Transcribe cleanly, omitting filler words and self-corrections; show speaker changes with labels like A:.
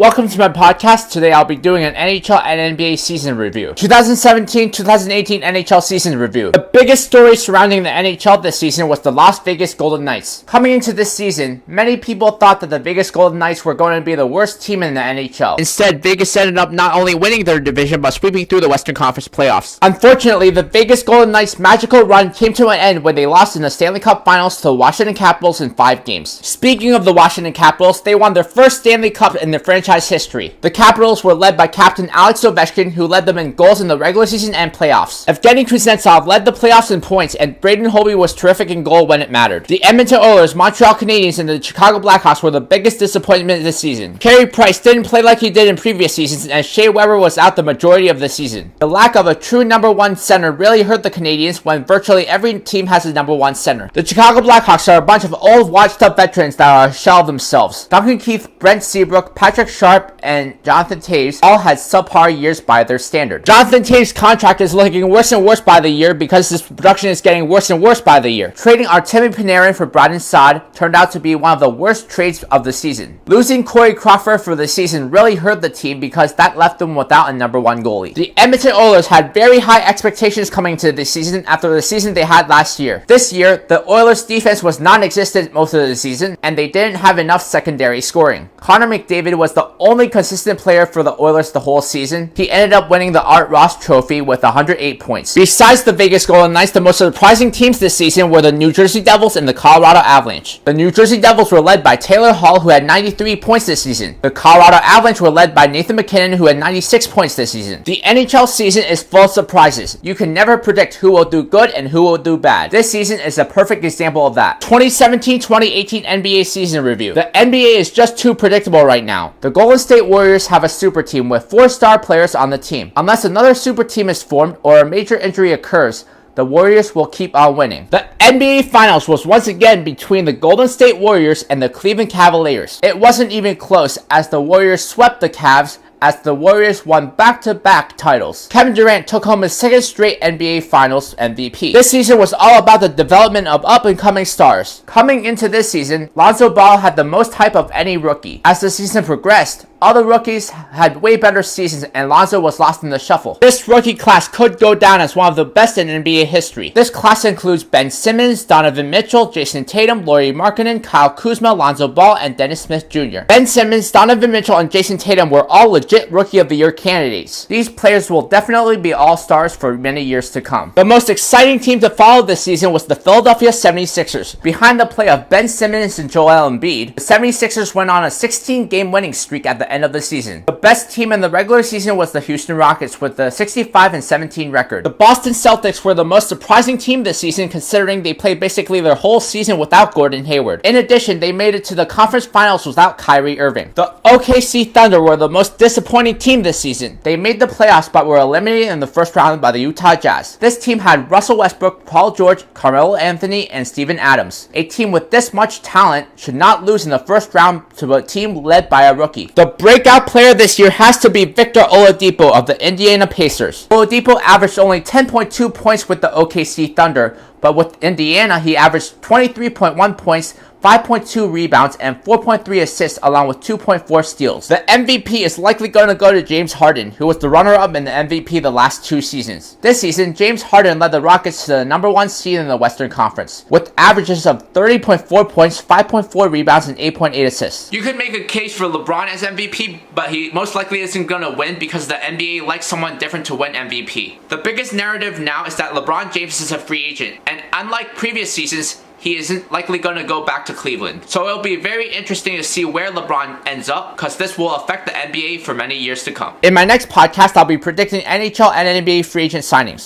A: Welcome to my podcast. Today I'll be doing an NHL and NBA season review. 2017-2018 NHL season review. The biggest story surrounding the NHL this season was the Las Vegas Golden Knights. Coming into this season, many people thought that the Vegas Golden Knights were going to be the worst team in the NHL. Instead, Vegas ended up not only winning their division but sweeping through the Western Conference playoffs. Unfortunately, the Vegas Golden Knights' magical run came to an end when they lost in the Stanley Cup Finals to the Washington Capitals in 5 games. Speaking of the Washington Capitals, they won their first Stanley Cup in their franchise history. The Capitals were led by captain Alex Ovechkin, who led them in goals in the regular season and playoffs. Evgeny Kuznetsov led the playoffs in points, and Braden Holtby was terrific in goal when it mattered. The Edmonton Oilers, Montreal Canadiens, and the Chicago Blackhawks were the biggest disappointment this season. Carey Price didn't play like he did in previous seasons, and Shea Weber was out the majority of the season. The lack of a true number one center really hurt the Canadiens when virtually every team has a number one center. The Chicago Blackhawks are a bunch of old washed-up veterans that are a shell of themselves. Duncan Keith, Brent Seabrook, Patrick Sharp, and Jonathan Toews all had subpar years by their standard. Jonathan Toews' contract is looking worse and worse by the year because his production is getting worse and worse by the year. Trading Artemi Panarin for Brandon Saad turned out to be one of the worst trades of the season. Losing Corey Crawford for the season really hurt the team because that left them without a number one goalie. The Edmonton Oilers had very high expectations coming into this season after the season they had last year. This year, the Oilers' defense was non-existent most of the season, and they didn't have enough secondary scoring. Connor McDavid was the only consistent player for the Oilers the whole season. He ended up winning the Art Ross Trophy with 108 points. Besides the Vegas Golden Knights, the most surprising teams this season were the New Jersey Devils and the Colorado Avalanche. The New Jersey Devils were led by Taylor Hall, who had 93 points this season. The Colorado Avalanche were led by Nathan MacKinnon, who had 96 points this season. The NHL season is full of surprises. You can never predict who will do good and who will do bad. This season is a perfect example of that. 2017-2018 NBA season review. The NBA is just too predictable right now. The Golden State Warriors have a super team with 4-star players on the team. Unless another super team is formed or a major injury occurs, the Warriors will keep on winning. The NBA Finals was once again between the Golden State Warriors and the Cleveland Cavaliers. It wasn't even close as the Warriors swept the Cavs as the Warriors won back-to-back titles. Kevin Durant took home his second straight NBA Finals MVP. This season was all about the development of up-and-coming stars. Coming into this season, Lonzo Ball had the most hype of any rookie. As the season progressed, other rookies had way better seasons and Lonzo was lost in the shuffle. This rookie class could go down as one of the best in NBA history. This class includes Ben Simmons, Donovan Mitchell, Jason Tatum, Lauri Markkanen, Kyle Kuzma, Lonzo Ball, and Dennis Smith Jr. Ben Simmons, Donovan Mitchell, and Jason Tatum were all legit Rookie of the Year candidates. These players will definitely be all-stars for many years to come. The most exciting team to follow this season was the Philadelphia 76ers. Behind the play of Ben Simmons and Joel Embiid, the 76ers went on a 16-game winning streak at the end of the season. The best team in the regular season was the Houston Rockets with a 65-17 record. The Boston Celtics were the most surprising team this season considering they played basically their whole season without Gordon Hayward. In addition, they made it to the conference finals without Kyrie Irving. The OKC Thunder were the most disappointing team this season. They made the playoffs but were eliminated in the first round by the Utah Jazz. This team had Russell Westbrook, Paul George, Carmelo Anthony, and Steven Adams. A team with this much talent should not lose in the first round to a team led by a rookie. The breakout player this year has to be Victor Oladipo of the Indiana Pacers. Oladipo averaged only 10.2 points with the OKC Thunder, but with Indiana he averaged 23.1 points, 5.2 rebounds, and 4.3 assists along with 2.4 steals. The MVP is likely going to go to James Harden, who was the runner-up in the MVP the last 2 seasons. This season, James Harden led the Rockets to the number 1 seed in the Western Conference, with averages of 30.4 points, 5.4 rebounds, and 8.8 assists. You could make a case for LeBron as MVP, but he most likely isn't going to win because the NBA likes someone different to win MVP. The biggest narrative now is that LeBron James is a free agent, and unlike previous seasons, he isn't likely going to go back to Cleveland. So it'll be very interesting to see where LeBron ends up because this will affect the NBA for many years to come. In my next podcast, I'll be predicting NHL and NBA free agent signings.